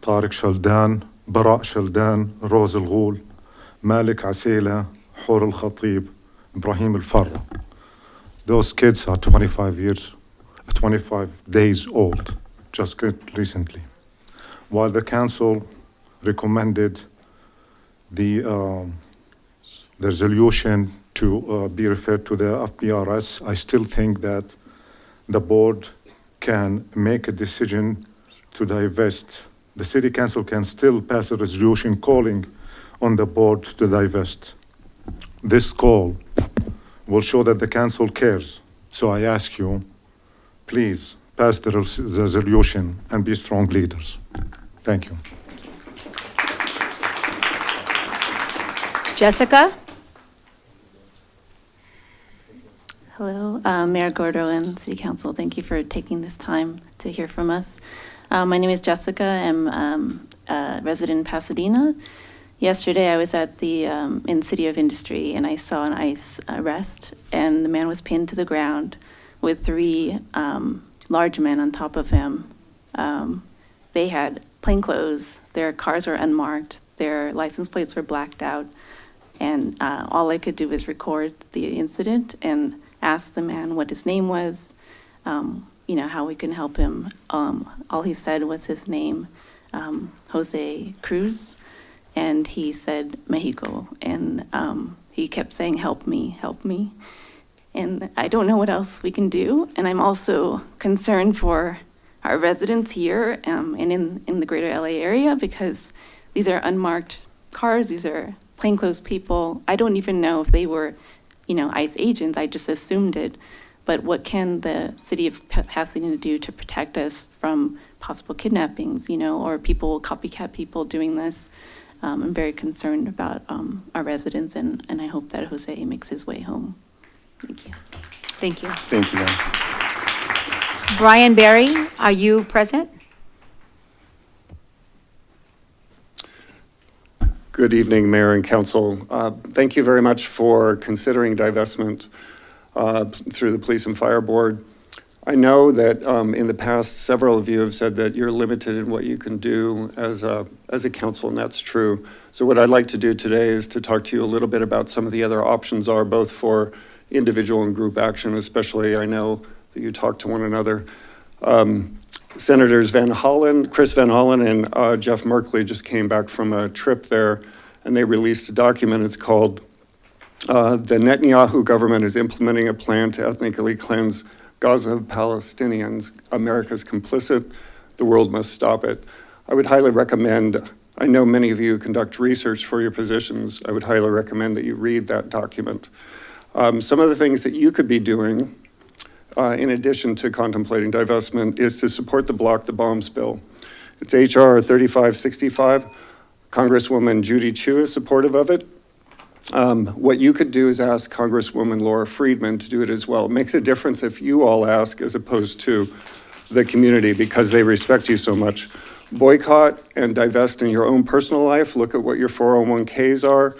Tariq Shaldan, Bara Shaldan, Rose Al Ghul, Malik Asela, Hor Al Khatib, Ibrahim Al Farra. Those kids are 25 days old, just killed recently. While the council recommended the resolution to be referred to the FBRS, I still think that the board can make a decision to divest. The city council can still pass a resolution calling on the board to divest. This call will show that the council cares. So I ask you, please pass the resolution and be strong leaders. Thank you. Jessica. Hello, Mayor Gordo and City Council. Thank you for taking this time to hear from us. My name is Jessica. I'm a resident in Pasadena. Yesterday, I was at the in City of Industry, and I saw an ICE arrest, and the man was pinned to the ground with three large men on top of him. They had plain clothes, their cars were unmarked, their license plates were blacked out, and all I could do was record the incident and ask the man what his name was, how we can help him. All he said was his name, Jose Cruz, and he said Mexico, and he kept saying, help me, help me. And I don't know what else we can do, and I'm also concerned for our residents here and in the greater LA area, because these are unmarked cars, these are plainclothes people. I don't even know if they were, ICE agents, I just assumed it. But what can the city of Pasadena do to protect us from possible kidnappings, or copycat people doing this? I'm very concerned about our residents, and I hope that Jose makes his way home. Thank you. Thank you. Thank you, ma'am. Brian Barry, are you present? Good evening, Mayor and Council. Thank you very much for considering divestment through the Police and Fire Board. I know that in the past, several of you have said that you're limited in what you can do as a council, and that's true. So what I'd like to do today is to talk to you a little bit about some of the other options are, both for individual and group action, especially I know that you talk to one another. Senators Chris Van Hollen and Jeff Merkley just came back from a trip there, and they released a document. It's called The Netanyahu Government is Implementing a Plan to Ethnically Cleanse Gaza Palestinians. America's complicit. The world must stop it. I would highly recommend, I know many of you conduct research for your positions. I would highly recommend that you read that document. Some of the things that you could be doing in addition to contemplating divestment, is to support the Block the Bombs bill. It's HR 3565. Congresswoman Judy Chu is supportive of it. What you could do is ask Congresswoman Laura Friedman to do it as well. It makes a difference if you all ask as opposed to the community, because they respect you so much. boycott and divest in your own personal life. Look at what your 401ks are.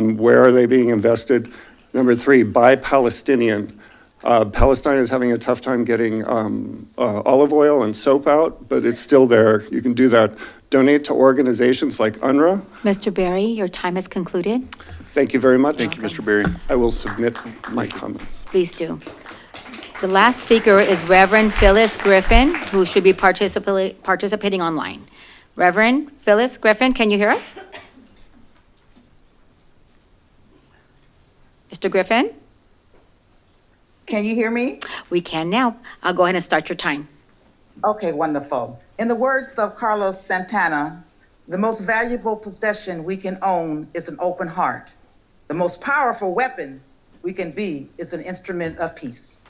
Where are they being invested? Number 3, buy Palestinian. Palestine is having a tough time getting olive oil and soap out, but it's still there. You can do that. Donate to organizations like UNRWA. Mr. Berry, your time has concluded. Thank you very much. Thank you, Mr. Berry. I will submit my comments. Please do. The last speaker is Reverend Phyllis Griffin, who should be participating online. Reverend Phyllis Griffin, can you hear us? Mr. Griffin? Can you hear me? We can now. I'll go ahead and start your time. Okay, wonderful. In the words of Carlos Santana, the most valuable possession we can own is an open heart. The most powerful weapon we can be is an instrument of peace.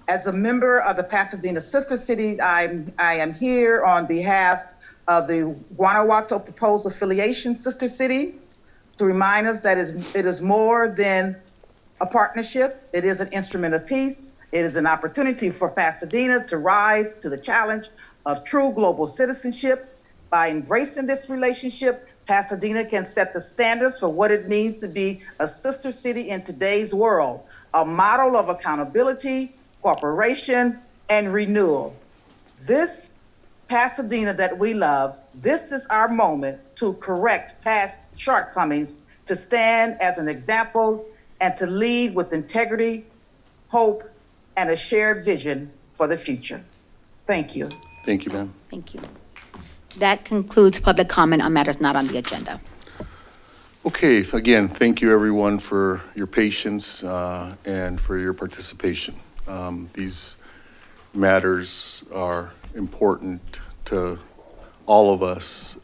As a member of the Pasadena Sister Cities, I am here on behalf of the Guanajuato Proposed Affiliation Sister City to remind us that it is more than a partnership. It is an instrument of peace. It is an opportunity for Pasadena to rise to the challenge of true global citizenship. By embracing this relationship, Pasadena can set the standards for what it means to be a sister city in today's world, a model of accountability, cooperation, and renewal. This Pasadena that we love, this is our moment to correct past shortcomings, to stand as an example, and to lead with integrity, hope, and a shared vision for the future. Thank you. Thank you, ma'am. Thank you. That concludes public comment on matters not on the agenda. Okay, again, thank you everyone for your patience and for your participation. These matters are important to all of us,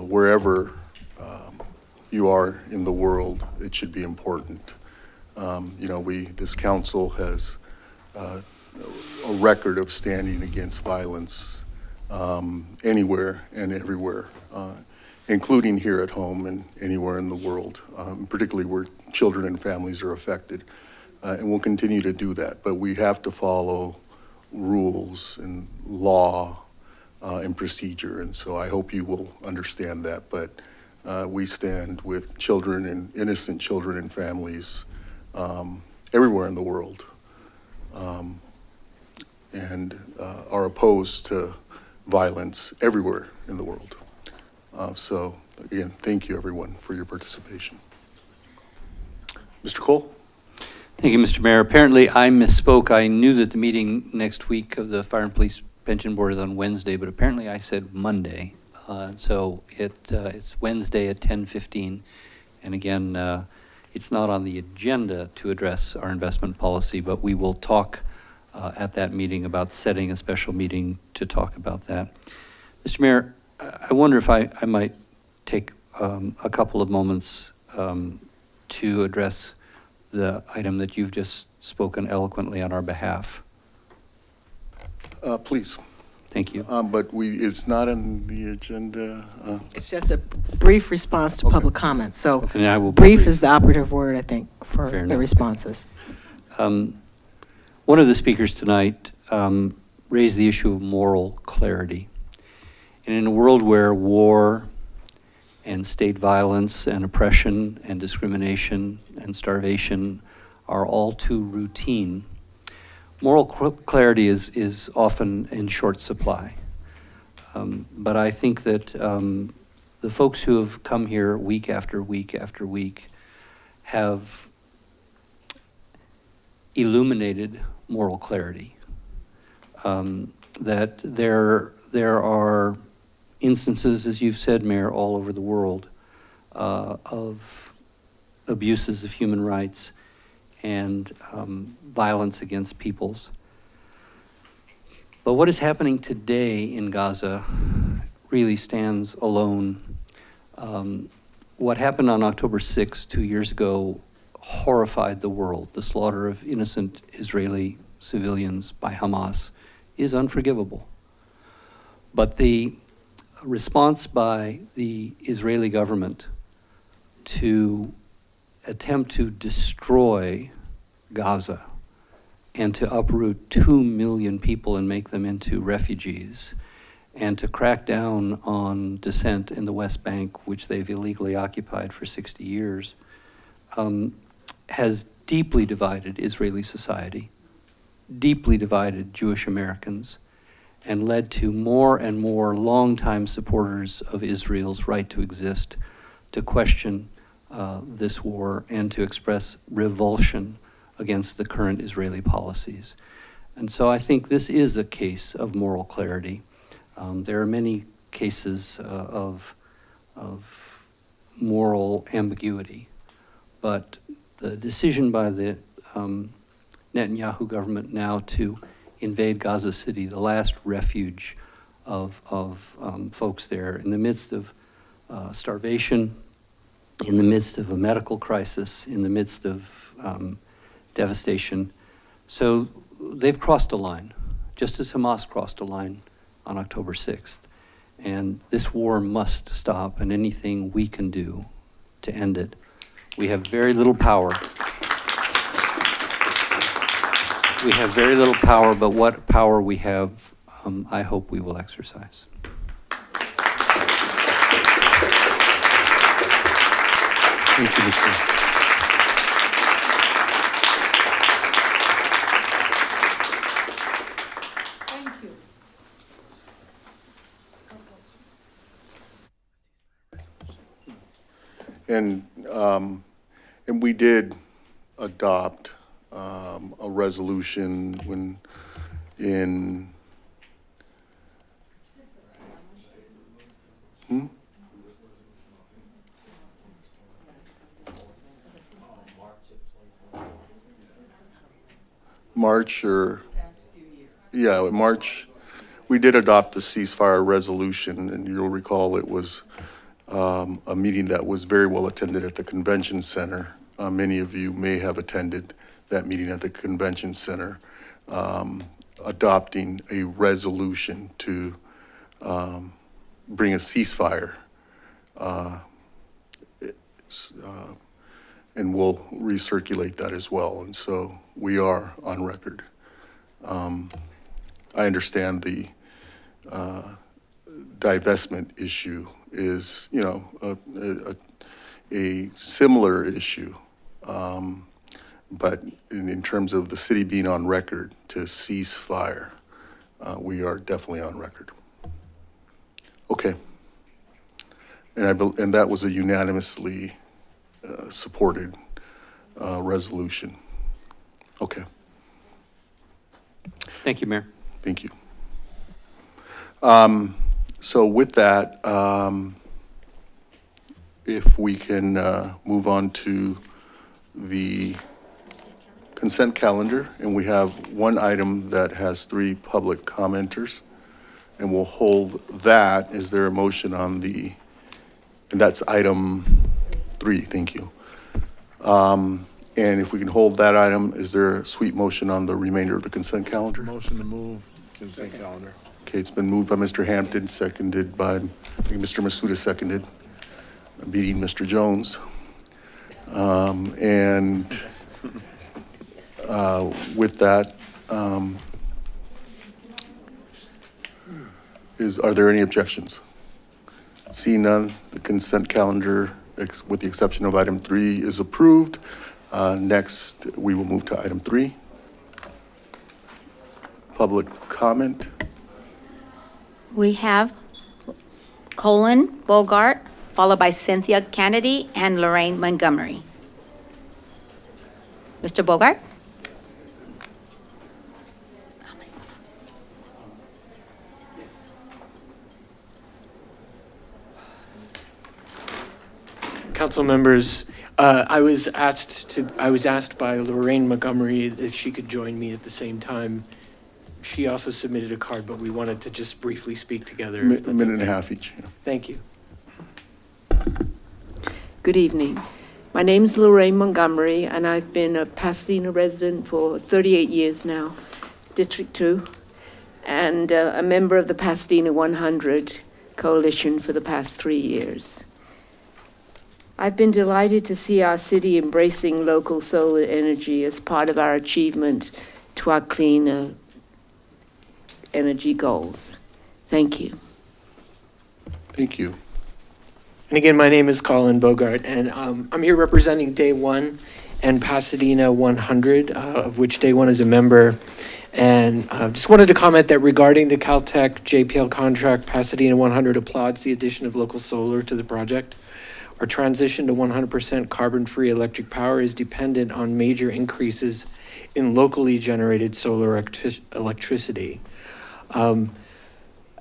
wherever you are in the world. It should be important. This council has a record of standing against violence anywhere and everywhere, including here at home and anywhere in the world, particularly where children and families are affected. And we'll continue to do that, but we have to follow rules and law and procedure. And so I hope you will understand that, but we stand with children and innocent children and families everywhere in the world, and are opposed to violence everywhere in the world. So again, thank you everyone for your participation. Mr. Cole? Thank you, Mr. Mayor. Apparently, I misspoke. I knew that the meeting next week of the Fire and Police Pension Board is on Wednesday, but apparently I said Monday. So it's Wednesday at 10:15. And again, it's not on the agenda to address our investment policy, but we will talk at that meeting about setting a special meeting to talk about that. Mr. Mayor, I wonder if I might take a couple of moments to address the item that you've just spoken eloquently on our behalf. Please. Thank you. But it's not on the agenda. It's just a brief response to public comment. So And I will be brief is the operative word, I think, for Fair the enough. responses. One of the speakers tonight raised the issue of moral clarity. And in a world where war and state violence and oppression and discrimination and starvation are all too routine, moral clarity is often in short supply. But I think that the folks who have come here week after week after week have illuminated moral clarity. That there are instances, as you've said, Mayor, all over the world of abuses of human rights and violence against peoples. But what is happening today in Gaza really stands alone. What happened on October 6th, 2 years ago, horrified the world. The slaughter of innocent Israeli civilians by Hamas is unforgivable. But the response by the Israeli government to attempt to destroy Gaza and to uproot 2 million people and make them into refugees and to crack down on dissent in the West Bank, which they've illegally occupied for 60 years, has deeply divided Israeli society, deeply divided Jewish Americans, and led to more and more longtime supporters of Israel's right to exist to question this war and to express revulsion against the current Israeli policies. And so I think this is a case of moral clarity. There are many cases of moral ambiguity, but the decision by the Netanyahu government now to invade Gaza City, the last refuge of folks there in the midst of starvation, in the midst of a medical crisis, in the midst of devastation. So they've crossed a line, just as Hamas crossed a line on October 6th. And this war must stop, and anything we can do to end it. We have very little power. We have very little power, but what power we have, I hope we will exercise. Thank you, Mr. And we did adopt a resolution when in March or yeah, in March, we did adopt the ceasefire resolution, and you'll recall it was a meeting that was very well attended at the convention center. Many of you may have attended that meeting at the convention center, adopting a resolution to bring a ceasefire. And we'll recirculate that as well. And so we are on record. I understand the divestment issue is, you know, a similar issue. But in terms of the city being on record to cease fire, we are definitely on record. Okay. And that was a unanimously supported resolution. Okay. Thank you, Mayor. Thank you. So with that, if we can move on to the consent calendar, and we have one item that has 3 public commenters, and we'll hold that. Is there a motion on the, and that's item 3, thank you. And if we can hold that item, is there a sweet motion on the remainder of the consent calendar? Motion to move consent calendar. Okay, it's been moved by Mr. Hampton, seconded by, I think Mr. Masuda seconded, beating Mr. Jones. With that, are there any objections? Seeing none, the consent calendar, with the exception of item 3, is approved. Next, we will move to item 3. Public comment. We have Colin Bogart, followed by Cynthia Kennedy and Lorraine Montgomery. Mr. Bogart? Council members, I was asked by Lorraine Montgomery if she could join me at the same time. She also submitted a card, but we wanted to just briefly speak together. A minute and a half each. Yeah. Thank you. Good evening. My name is Lorraine Montgomery, and I've been a Pasadena resident for 38 years now, District 2, and a member of the Pasadena 100 Coalition for the past 3 years. I've been delighted to see our city embracing local solar energy as part of our achievement to our clean energy goals. Thank you. Thank you. And again, my name is Colin Bogart, and I'm here representing Day One and Pasadena 100, of which Day One is a member. And just wanted to comment that regarding the Caltech JPL contract, Pasadena 100 applauds the addition of local solar to the project. Our transition to 100% carbon-free electric power is dependent on major increases in locally generated solar electricity.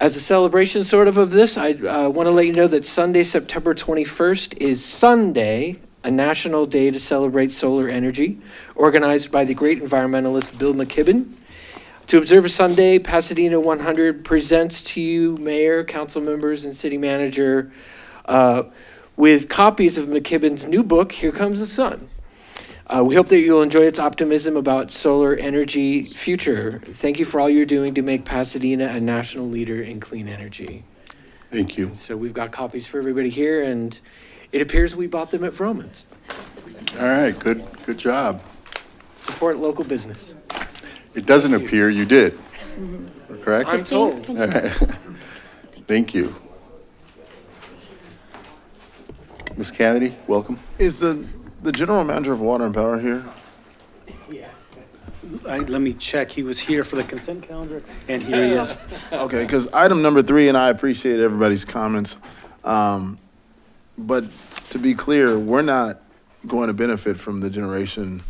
As a celebration sort of this, I want to let you know that Sunday, September 21st is Sunday, a national day to celebrate solar energy, organized by the great environmentalist Bill McKibben. To observe a Sunday, Pasadena 100 presents to you, mayor, council members, and city manager with copies of McKibben's new book, Here Comes the Sun. We hope that you'll enjoy its optimism about solar energy future. Thank you for all you're doing to make Pasadena a national leader in clean energy. Thank you. So we've got copies for everybody here, and it appears we bought them at Vroman's. All right, good job. Support local business. It doesn't appear you did, correct? I'm told. All right. Thank you. Ms. Kennedy, welcome. Is the general manager of Water and Power here? Let me check. He was here for the consent calendar, and here he is. Okay, because item number 3, and I appreciate everybody's comments, but to be clear, we're not going to benefit from the generation,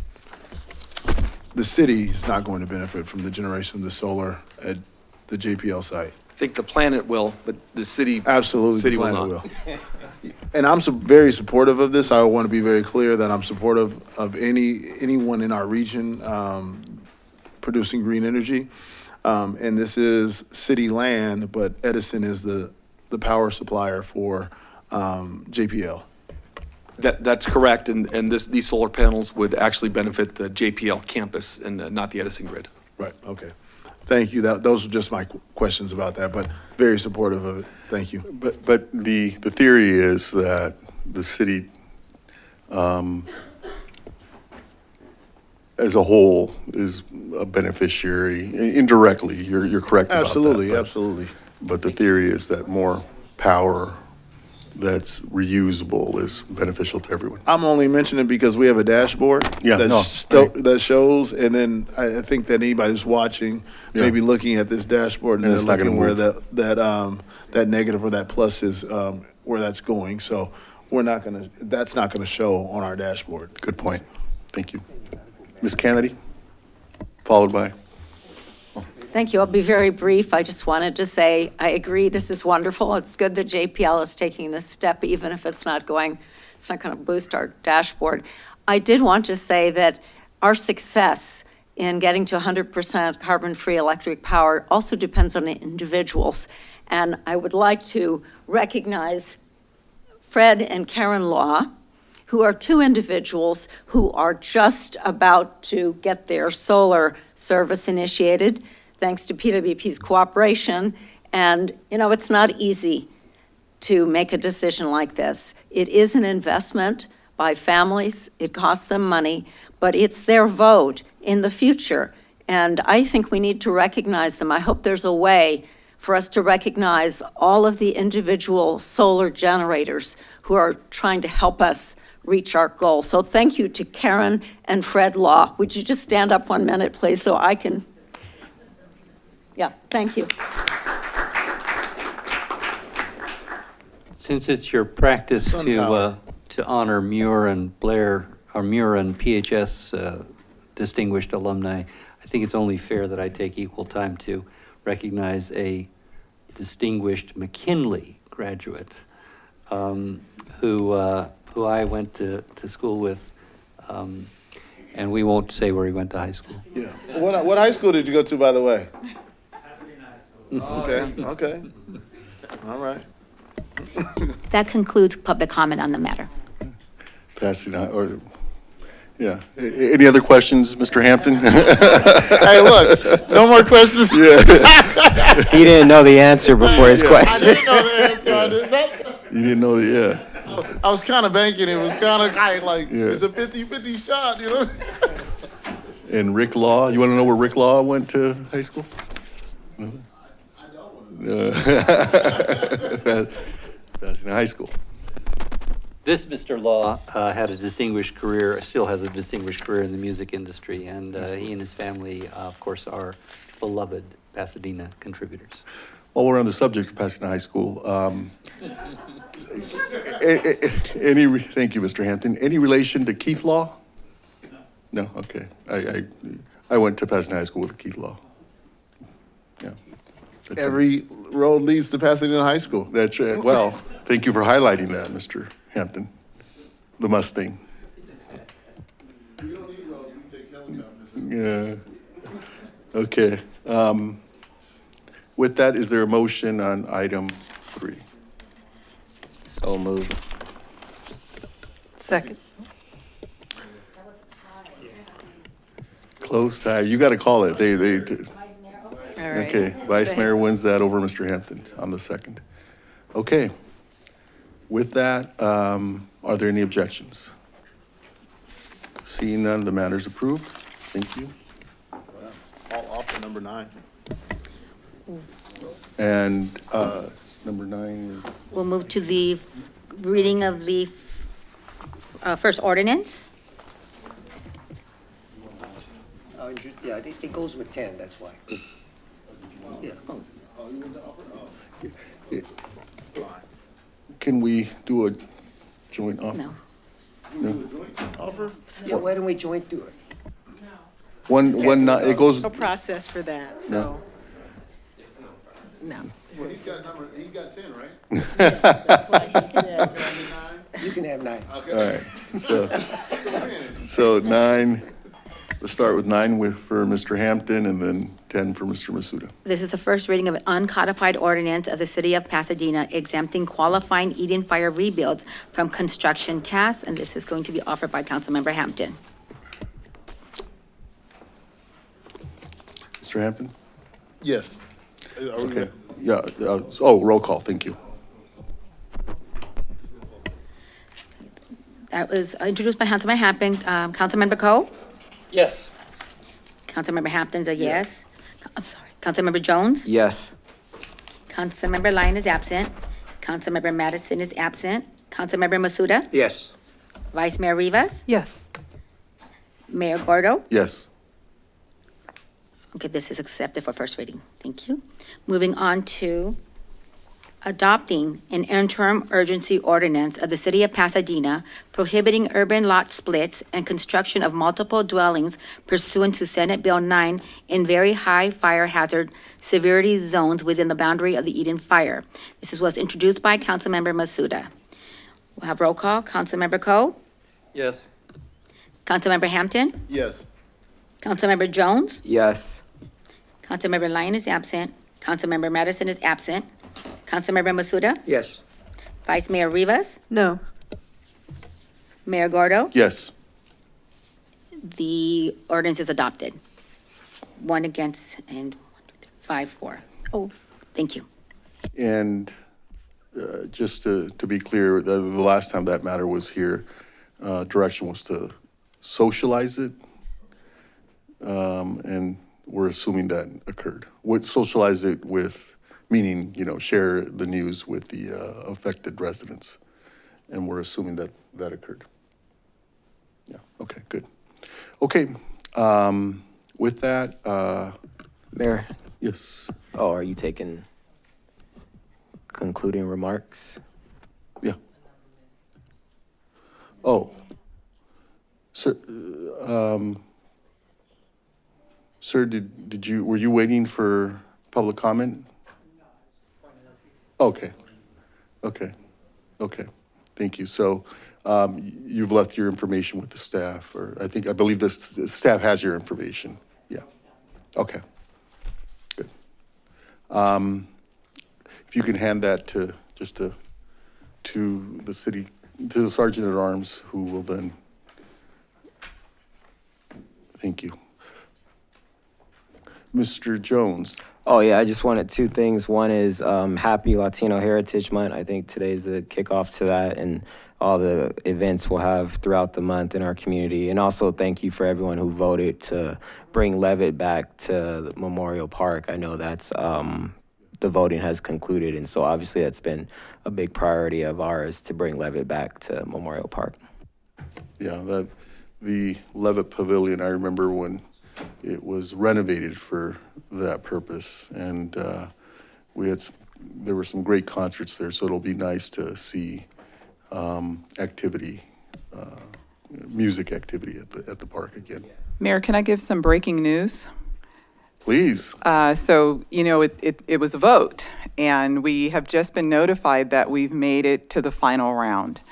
the city is not going to benefit from the generation of the solar at the JPL site. I think the planet will, but the city. Absolutely, city the will planet not. will. And I'm very supportive of this. I want to be very clear that I'm supportive of anyone in our region producing green energy. And this is city land, but Edison is the power supplier for JPL. That's correct, and these solar panels would actually benefit the JPL campus and not the Edison grid. Right, okay. Thank you. Those are just my questions about that, but very supportive of it. Thank you. But the theory is that the city as a whole is a beneficiary indirectly. You're correct about Absolutely, that. absolutely. But the theory is that more power that's reusable is beneficial to everyone. I'm only mentioning because we have a dashboard that shows, and then I think that anybody who's watching may be looking at this dashboard and And they're it's not looking gonna where that negative or that plus is, where that's going. So that's not gonna show on our dashboard. Good point. Thank you. Ms. Kennedy, followed by. Thank you. I'll be very brief. I just wanted to say, I agree, this is wonderful. It's good that JPL is taking this step, even if it's not going to boost our dashboard. I did want to say that our success in getting to 100% carbon-free electric power also depends on the individuals. And I would like to recognize Fred and Karen Law, who are two individuals who are just about to get their solar service initiated, thanks to PWP's cooperation. And, it's not easy to make a decision like this. It is an investment by families. It costs them money, but it's their vote in the future. And I think we need to recognize them. I hope there's a way for us to recognize all of the individual solar generators who are trying to help us reach our goal. So thank you to Karen and Fred Law. Would you just stand up 1 minute, please, so I can... Yeah, thank you. Since it's your practice to honor Muir and Blair, or Muir and PHS distinguished alumni, I think it's only fair that I take equal time to recognize a distinguished McKinley graduate who I went to school with, and we won't say where he went to high school. Yeah. What high school did you go to, by the way? Okay. All right. That concludes public comment on the matter. Pasadena, yeah. Any other questions, Mr. Hampton? Hey, look, no more questions? Yeah. He didn't know the answer before his question. I didn't know the answer. I did not. You didn't know I was kind of banking. It was kind of like, Yeah. it's a 50-50 shot, And Rick Law, you want to know where Rick Law went to high school? No? Pasadena High School. This Mr. Law had a distinguished career, still has a distinguished career in the music industry, and he and his family, of course, are beloved Pasadena contributors. While we're on the subject of Pasadena High School, thank you, Mr. Hampton. Any relation to Keith Law? No, okay. I went to Pasadena High School with Keith Law. Yeah. That's Every road leads to Pasadena High School. That's right. Well, thank you for highlighting that, Mr. Hampton. The Mustang. Yeah. Okay. With that, is there a motion on item 3? So moved. Second. Close tie. You got to call it. They. All right. Okay. Vice Mayor wins that over Mr. Hampton on the second. Okay. With that, are there any objections? Seeing none, the matter is approved. Thank you. All off to number 9. And number 9 is, We'll move to the reading of the first ordinance. Yeah, it goes with 10, that's why. Yeah. can we do a joint offer? No. No? Offer? Yeah, why don't we joint do it? It goes, No process for that, so. No. Well, he got 10, right? That's what he said. You can have 9. all right. So 9, let's start with 9 for Mr. Hampton and then 10 for Mr. Masuda. This is the first reading of an uncodified ordinance of the City of Pasadena exempting qualifying Eden Fire rebuilds from construction tasks, and this is going to be offered by Councilmember Hampton. Mr. Hampton? Yes. Okay. Yeah, roll call, thank you. That was introduced by Councilmember Hampton. Councilmember Coe? Yes. Councilmember Hampton's a yes. I'm sorry. Councilmember Jones? Yes. Councilmember Lyon is absent. Councilmember Madison is absent. Councilmember Masuda? Yes. Vice Mayor Rivas? Yes. Mayor Gordo? Yes. Okay, this is accepted for first reading. Thank you. Moving on to adopting an interim urgency ordinance of the City of Pasadena prohibiting urban lot splits and construction of multiple dwellings pursuant to Senate Bill 9 in very high fire hazard severity zones within the boundary of the Eden Fire. This was introduced by Councilmember Masuda. We'll have roll call. Councilmember Coe? Yes. Councilmember Hampton? Yes. Councilmember Jones? Yes. Councilmember Lyon is absent. Councilmember Madison is absent. Councilmember Masuda? Yes. Vice Mayor Rivas? No. Mayor Gordo? Yes. The ordinance is adopted. 1 against and 5 for. Oh, thank you. And just to be clear, the last time that matter was here, direction was to socialize it. And we're assuming that occurred. Would socialize it with, meaning, share the news with the affected residents. And we're assuming that that occurred. Yeah, okay, good. Okay, with that, Mayor? yes. Oh, are you taking concluding remarks? Yeah. Oh. Sir, sir, were you waiting for public comment? Okay, thank you. So, you've left your information with the staff, or I believe the staff has your information. Yeah, okay, good. If you can hand that to the city, to the Sergeant at Arms, who will then, thank you. Mr. Jones. Oh, yeah, I just wanted 2 things. One is Happy Latino Heritage Month. I think today's the kickoff to that and all the events we'll have throughout the month in our community. And also thank you for everyone who voted to bring Levitt back to the Memorial Park. I know that's the voting has concluded. And so obviously that's been a big priority of ours to bring Levitt back to Memorial Park. Yeah, the Levitt Pavilion, I remember when it was renovated for that purpose, and there were some great concerts there, so it'll be nice to see music activity at the park again. Mayor, can I give some breaking news? Please. So, it was a vote, and we have just been notified that we've made it to the final round.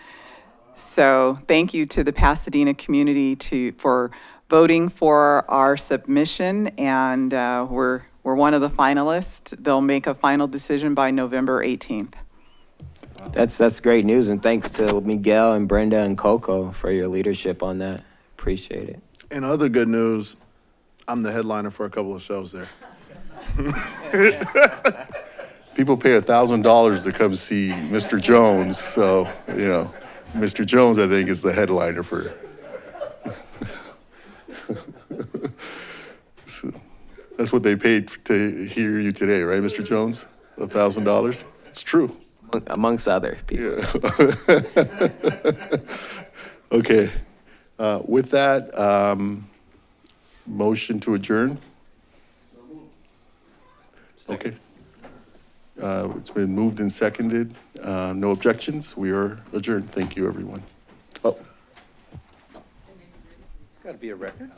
So thank you to the Pasadena community for voting for our submission, and we're one of the finalists. They'll make a final decision by November 18th. That's great news, and thanks to Miguel and Brenda and Coco for your leadership on that. Appreciate it. And other good news, I'm the headliner for a couple of shows there. People pay $1,000 to come see Mr. Jones, so, Mr. Jones, I think, is the headliner for. So, that's what they paid to hear you today, right, Mr. Jones? $1,000? It's true. Amongst other people. Yeah. Okay. With that, motion to adjourn? Okay. It's been moved and seconded. No objections. We are adjourned. Thank you, everyone. Oh. It's got to be a record.